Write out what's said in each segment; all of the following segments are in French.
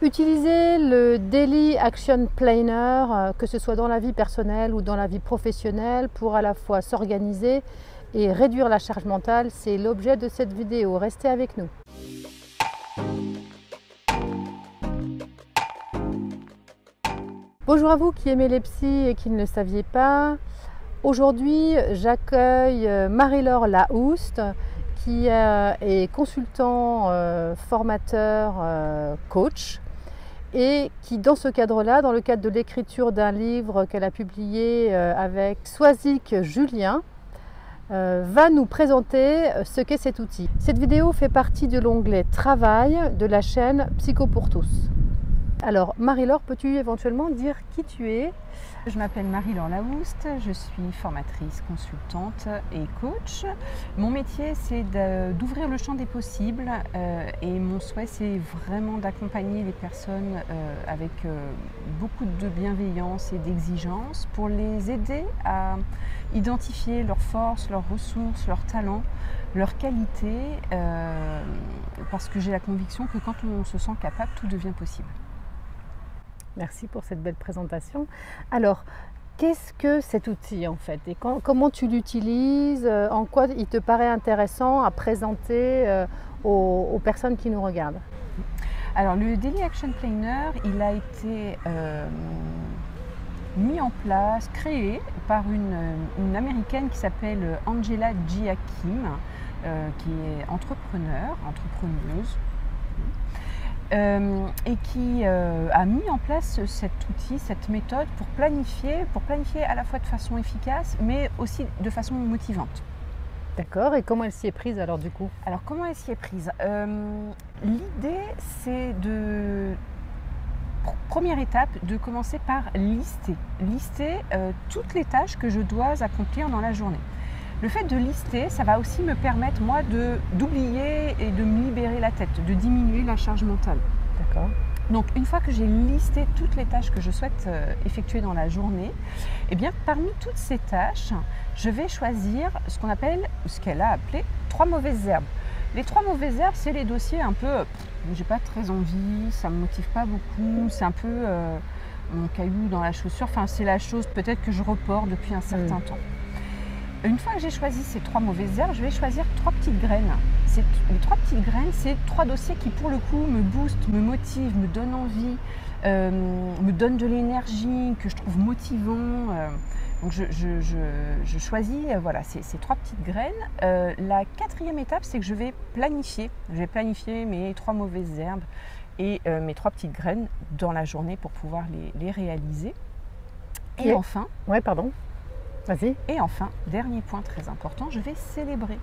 Utilisez le Daily Action Planner, que ce soit dans la vie personnelle ou dans la vie professionnelle, pour à la fois s'organiser et réduire la charge mentale. C'est l'objet de cette vidéo. Restez avec nous. Bonjour à vous qui aimez les psys et qui ne le saviez pas. Aujourd'hui, j'accueille Marie-Laure Lahouste, qui est consultant, formateur, coach, et qui, dans ce cadre-là, dans le cadre de l'écriture d'un livre qu'elle a publié avec Soisic Julien, va nous présenter ce qu'est cet outil. Cette vidéo fait partie de l'onglet Travail de la chaîne Psycho pour tous. Alors Marie-Laure, peux-tu éventuellement dire qui tu es? Je m'appelle Marie-Laure Lahouste, je suis formatrice, consultante et coach. Mon métier, c'est d'ouvrir le champ des possibles et mon souhait, c'est vraiment d'accompagner les personnes avec beaucoup de bienveillance et d'exigence pour les aider à identifier leurs forces, leurs ressources, leurs talents, leurs qualités, parce que j'ai la conviction que quand on se sent capable, tout devient possible. Merci pour cette belle présentation. Alors, qu'est-ce que cet outil en fait et comment tu l'utilises? En quoi il te paraît intéressant à présenter aux personnes qui nous regardent? Alors, le Daily Action Planner, il a été mis en place, créé par une américaine qui s'appelle Angela Giakim, qui est entrepreneuse. Et qui a mis en place cet outil, cette méthode pour planifier à la fois de façon efficace, mais aussi de façon motivante. D'accord, et comment elle s'y est prise alors du coup? Alors comment elle s'y est prise? L'idée, c'est première étape, de commencer par lister toutes les tâches que je dois accomplir dans la journée. Le fait de lister, ça va aussi me permettre, moi, d'oublier et de me libérer la tête, de diminuer la charge mentale. D'accord. Donc, une fois que j'ai listé toutes les tâches que je souhaite effectuer dans la journée, eh bien, parmi toutes ces tâches, je vais choisir ce qu'on appelle, ce qu'elle a appelé, 3 mauvaises herbes. Les 3 mauvaises herbes, c'est les dossiers un peu, j'ai pas très envie, ça me motive pas beaucoup, c'est un peu mon caillou dans la chaussure, enfin, c'est la chose peut-être que je reporte depuis un certain temps. Une fois que j'ai choisi ces 3 mauvaises herbes, je vais choisir 3 petites graines. Les 3 petites graines, c'est 3 dossiers qui, pour le coup, me boostent, me motivent, me donnent envie, me donnent de l'énergie, que je trouve motivant. Donc je choisis voilà, ces 3 petites graines. La 4e étape, c'est que je vais planifier. Je vais planifier mes 3 mauvaises herbes et mes 3 petites graines dans la journée pour pouvoir les réaliser. Et enfin... Ouais, pardon. Vas-y. Et enfin, dernier point très important, je vais célébrer.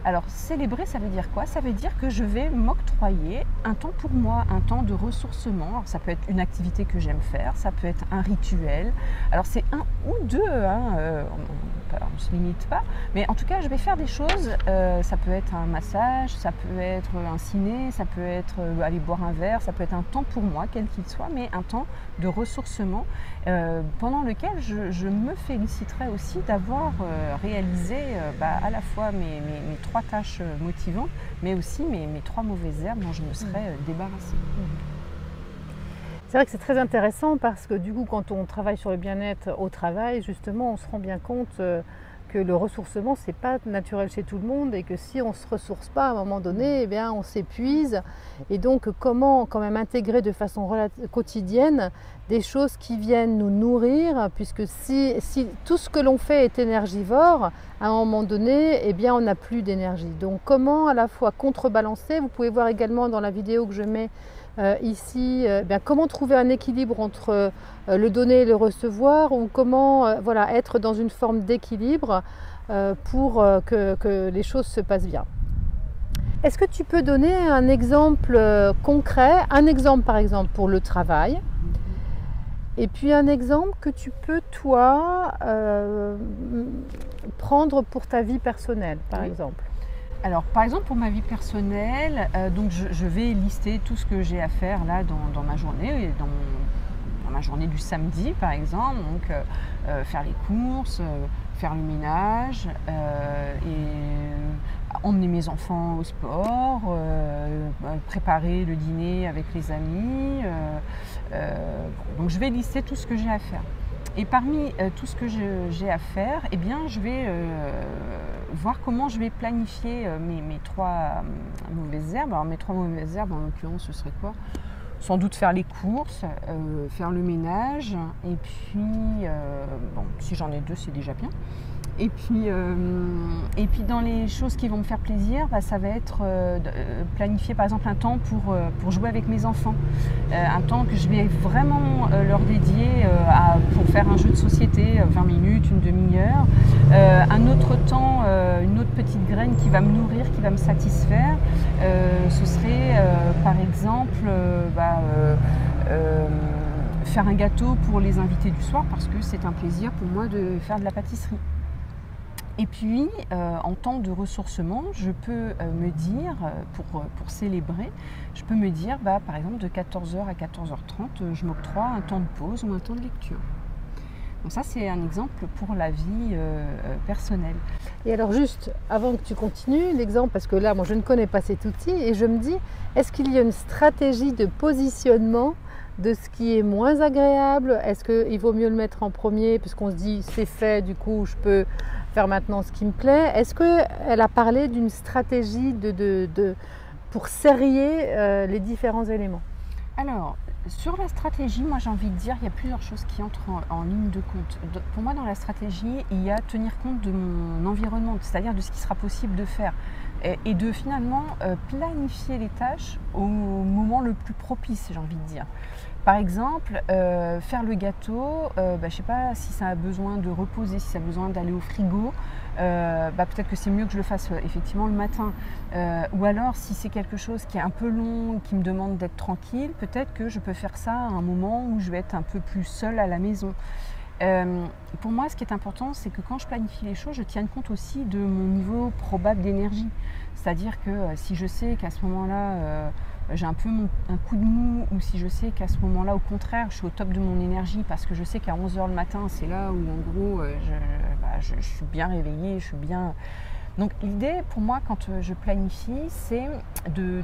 Alors, célébrer, ça veut dire quoi? Ça veut dire que je vais m'octroyer un temps pour moi, un temps de ressourcement. Alors, ça peut être une activité que j'aime faire, ça peut être un rituel. Alors, c'est 1 ou 2, on ne se limite pas. Mais en tout cas, je vais faire des choses. Ça peut être un massage, ça peut être un ciné, ça peut être aller boire un verre, ça peut être un temps pour moi, quel qu'il soit, mais un temps de ressourcement pendant lequel je me féliciterai aussi d'avoir réalisé à la fois mes 3 tâches motivantes, mais aussi mes 3 mauvaises herbes dont je me serais débarrassée. C'est vrai que c'est très intéressant parce que du coup, quand on travaille sur le bien-être au travail, justement, on se rend bien compte que le ressourcement, c'est pas naturel chez tout le monde et que si on se ressource pas à un moment donné, eh bien, on s'épuise. Et donc, comment quand même intégrer de façon quotidienne des choses qui viennent nous nourrir, puisque si tout ce que l'on fait est énergivore, à un moment donné, eh bien, on n'a plus d'énergie. Donc, comment à la fois contrebalancer? Vous pouvez voir également dans la vidéo que je mets ici, comment trouver un équilibre entre le donner et le recevoir, ou comment voilà, être dans une forme d'équilibre pour que les choses se passent bien. Est-ce que tu peux donner un exemple concret, un exemple par exemple pour le travail, et puis un exemple que tu peux toi prendre pour ta vie personnelle par exemple? Alors, par exemple, pour ma vie personnelle, donc je vais lister tout ce que j'ai à faire là dans ma journée, dans ma journée du samedi, par exemple. Donc, faire les courses, faire le ménage et emmener mes enfants au sport, préparer le dîner avec les amis. Donc je vais lister tout ce que j'ai à faire. Et parmi tout ce que j'ai à faire, eh bien, je vais voir comment je vais planifier mes 3 mauvaises herbes. Alors mes 3 mauvaises herbes, en l'occurrence, ce serait quoi? Sans doute faire les courses, faire le ménage, et puis, bon, si j'en ai 2, c'est déjà bien. Et puis dans les choses qui vont me faire plaisir, ça va être planifier par exemple un temps pour jouer avec mes enfants. Un temps que je vais vraiment leur dédier pour faire un jeu de société, 20 minutes, une demi-heure. Un autre temps, une autre petite graine qui va me nourrir, qui va me satisfaire. Ce serait par exemple faire un gâteau pour les invités du soir, parce que c'est un plaisir pour moi de faire de la pâtisserie. Et puis, en temps de ressourcement, je peux me dire, pour célébrer, je peux me dire, par exemple, de 14h à 14h30, je m'octroie un temps de pause ou un temps de lecture. Donc ça, c'est un exemple pour la vie personnelle. Et alors juste, avant que tu continues l'exemple, parce que là, moi, je ne connais pas cet outil, et je me dis, est-ce qu'il y a une stratégie de positionnement de ce qui est moins agréable? Est-ce qu'il vaut mieux le mettre en premier, puisqu'on se dit, c'est fait, du coup, je peux faire maintenant ce qui me plaît? Est-ce qu'elle a parlé d'une stratégie pour serrer les différents éléments? Alors, sur la stratégie, moi j'ai envie de dire, il y a plusieurs choses qui entrent en ligne de compte. Pour moi, dans la stratégie, il y a tenir compte de mon environnement, c'est-à-dire de ce qui sera possible de faire. Et de finalement planifier les tâches au moment le plus propice, j'ai envie de dire. Par exemple, faire le gâteau, je ne sais pas si ça a besoin de reposer, si ça a besoin d'aller au frigo, peut-être que c'est mieux que je le fasse effectivement le matin. Ou alors, si c'est quelque chose qui est un peu long, qui me demande d'être tranquille, peut-être que je peux faire ça à un moment où je vais être un peu plus seule à la maison. Pour moi, ce qui est important, c'est que quand je planifie les choses, je tienne compte aussi de mon niveau probable d'énergie. C'est-à-dire que si je sais qu'à ce moment-là, j'ai un peu un coup de mou, ou si je sais qu'à ce moment-là, au contraire, je suis au top de mon énergie parce que je sais qu'à 11h le matin, c'est là où en gros, je suis bien réveillée, je suis bien... Donc l'idée pour moi quand je planifie, c'est de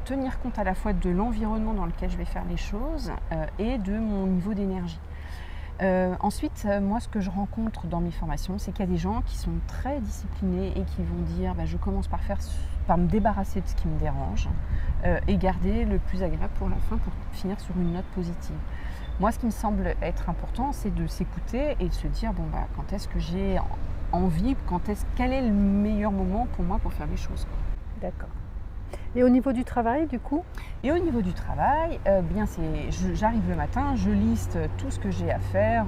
tenir compte à la fois de l'environnement dans lequel je vais faire les choses et de mon niveau d'énergie. Ensuite, moi ce que je rencontre dans mes formations, c'est qu'il y a des gens qui sont très disciplinés et qui vont dire je commence par me débarrasser de ce qui me dérange et garder le plus agréable pour la fin, pour finir sur une note positive. Moi ce qui me semble être important, c'est de s'écouter et de se dire quand est-ce que j'ai envie, quel est le meilleur moment pour moi pour faire les choses. D'accord. Et au niveau du travail, du coup? Et au niveau du travail, j'arrive le matin, je liste tout ce que j'ai à faire,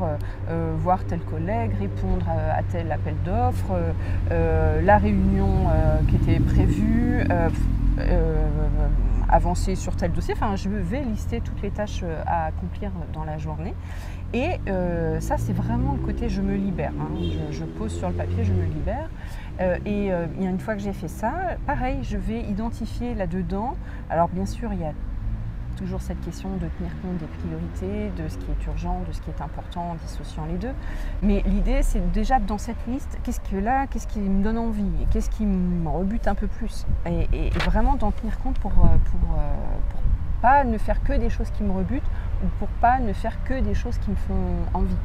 voir tel collègue, répondre à tel appel d'offres, la réunion qui était prévue, avancer sur tel dossier. Enfin, je vais lister toutes les tâches à accomplir dans la journée. Et ça, c'est vraiment le côté je me libère. Je pose sur le papier, je me libère. Et une fois que j'ai fait ça, pareil, je vais identifier là-dedans. Alors bien sûr, il y a toujours cette question de tenir compte des priorités, de ce qui est urgent, de ce qui est important, en dissociant les deux. Mais l'idée, c'est déjà dans cette liste, qu'est-ce qui me donne envie, et qu'est-ce qui me rebute un peu plus. Et vraiment d'en tenir compte pour pas ne faire que des choses qui me rebutent, ou pour pas ne faire que des choses qui me font envie.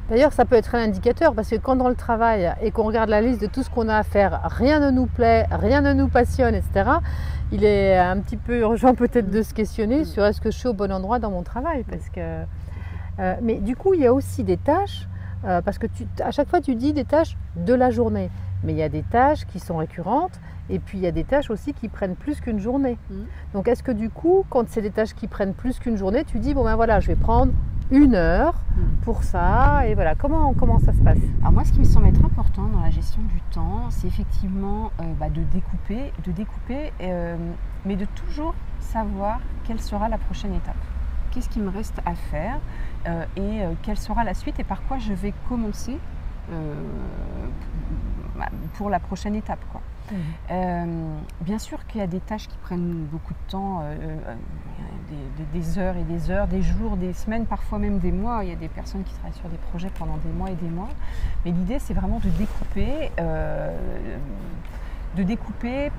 D'ailleurs, ça peut être un indicateur, parce que quand dans le travail et qu'on regarde la liste de tout ce qu'on a à faire, rien ne nous plaît, rien ne nous passionne, etc., il est un petit peu urgent peut-être de se questionner sur est-ce que je suis au bon endroit dans mon travail. Parce que, mais du coup, il y a aussi des tâches, parce que à chaque fois tu dis des tâches de la journée, mais il y a des tâches qui sont récurrentes, et puis il y a des tâches aussi qui prennent plus qu'une journée. Donc est-ce que du coup, quand c'est des tâches qui prennent plus qu'une journée, tu dis voilà, je vais prendre 1 heure pour ça, et voilà, comment ça se passe? Alors moi, ce qui me semble être important dans la gestion du temps, c'est effectivement de découper, mais de toujours savoir quelle sera la prochaine étape. Qu'est-ce qui me reste à faire et quelle sera la suite et par quoi je vais commencer pour la prochaine étape, quoi. Bien sûr qu'il y a des tâches qui prennent beaucoup de temps, des heures et des heures, des jours, des semaines, parfois même des mois. Il y a des personnes qui travaillent sur des projets pendant des mois et des mois. Mais l'idée, c'est vraiment de découper de découper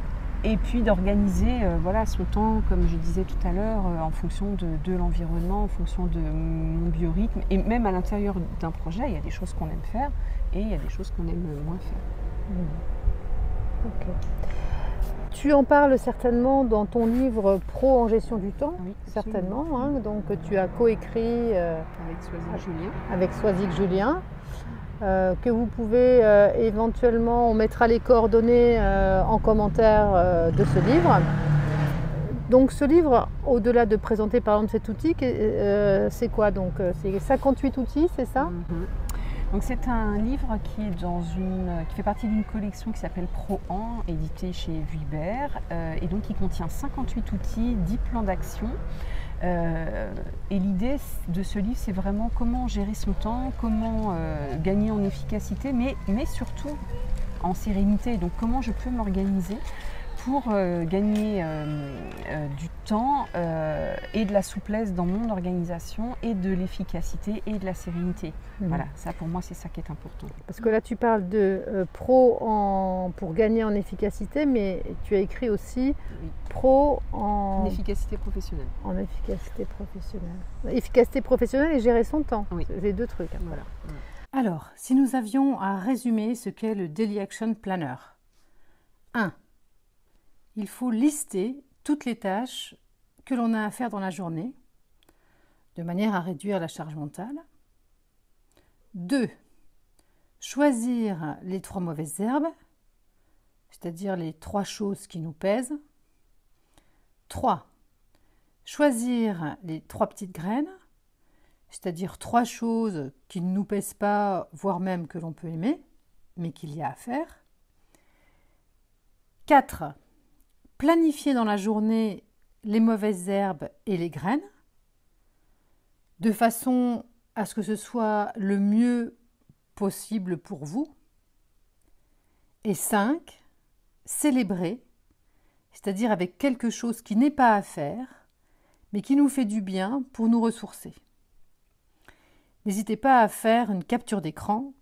et puis d'organiser voilà, son temps, comme je disais tout à l'heure, en fonction de l'environnement, en fonction de mon biorhythme. Et même à l'intérieur d'un projet, il y a des choses qu'on aime faire et il y a des choses qu'on aime moins faire. Ok. Tu en parles certainement dans ton livre Pro en gestion du temps, Oui, certainement. Hein, donc tu as coécrit avec Soisic Julien. Avec Soisic Julien. Que vous pouvez éventuellement, on mettra les coordonnées en commentaire de ce livre. Donc ce livre, au-delà de présenter par exemple cet outil, c'est quoi donc? C'est 58 outils, c'est ça? Donc c'est un livre qui fait partie d'une collection qui s'appelle Pro-An, édité chez Vuibert, et donc qui contient 58 outils, 10 plans d'action. Et l'idée de ce livre, c'est vraiment comment gérer son temps, comment gagner en efficacité, mais surtout en sérénité. Donc comment je peux m'organiser pour gagner du temps et de la souplesse dans mon organisation et de l'efficacité et de la sérénité. Voilà, ça pour moi c'est ça qui est important. Parce que là tu parles de pour gagner en efficacité, mais tu as écrit aussi pro en efficacité professionnelle. En efficacité professionnelle. Efficacité professionnelle et gérer son temps. Oui. C'est deux trucs. Hein. Voilà. Alors, si nous avions à résumer ce qu'est le Daily Action Planner. 1. Il faut lister toutes les tâches que l'on a à faire dans la journée, de manière à réduire la charge mentale. 2. Choisir les 3 mauvaises herbes, c'est-à-dire les 3 choses qui nous pèsent. 3. Choisir les 3 petites graines, c'est-à-dire 3 choses qui ne nous pèsent pas, voire même que l'on peut aimer, mais qu'il y a à faire. 4. Planifier dans la journée les mauvaises herbes et les graines, de façon à ce que ce soit le mieux possible pour vous. Et 5. Célébrer, c'est-à-dire avec quelque chose qui n'est pas à faire, mais qui nous fait du bien pour nous ressourcer. N'hésitez pas à faire une capture d'écran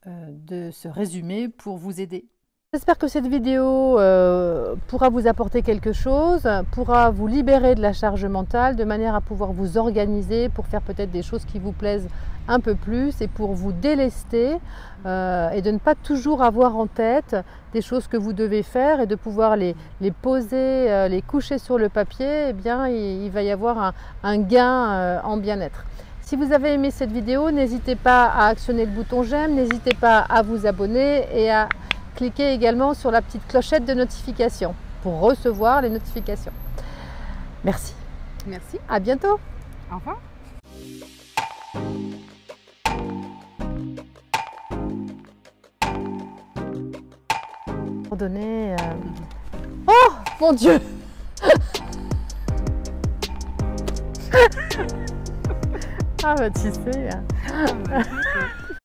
de ce résumé pour vous aider. J'espère que cette vidéo pourra vous apporter quelque chose, pourra vous libérer de la charge mentale de manière à pouvoir vous organiser pour faire peut-être des choses qui vous plaisent un peu plus et pour vous délester et de ne pas toujours avoir en tête des choses que vous devez faire et de pouvoir les poser, les coucher sur le papier. Eh bien, il va y avoir un gain en bien-être. Si vous avez aimé cette vidéo, n'hésitez pas à actionner le bouton j'aime, n'hésitez pas à vous abonner et à cliquez également sur la petite clochette de notification pour recevoir les notifications. Merci. Merci. À bientôt. Au revoir. Donner. Oh mon Dieu. Ah bah tu sais.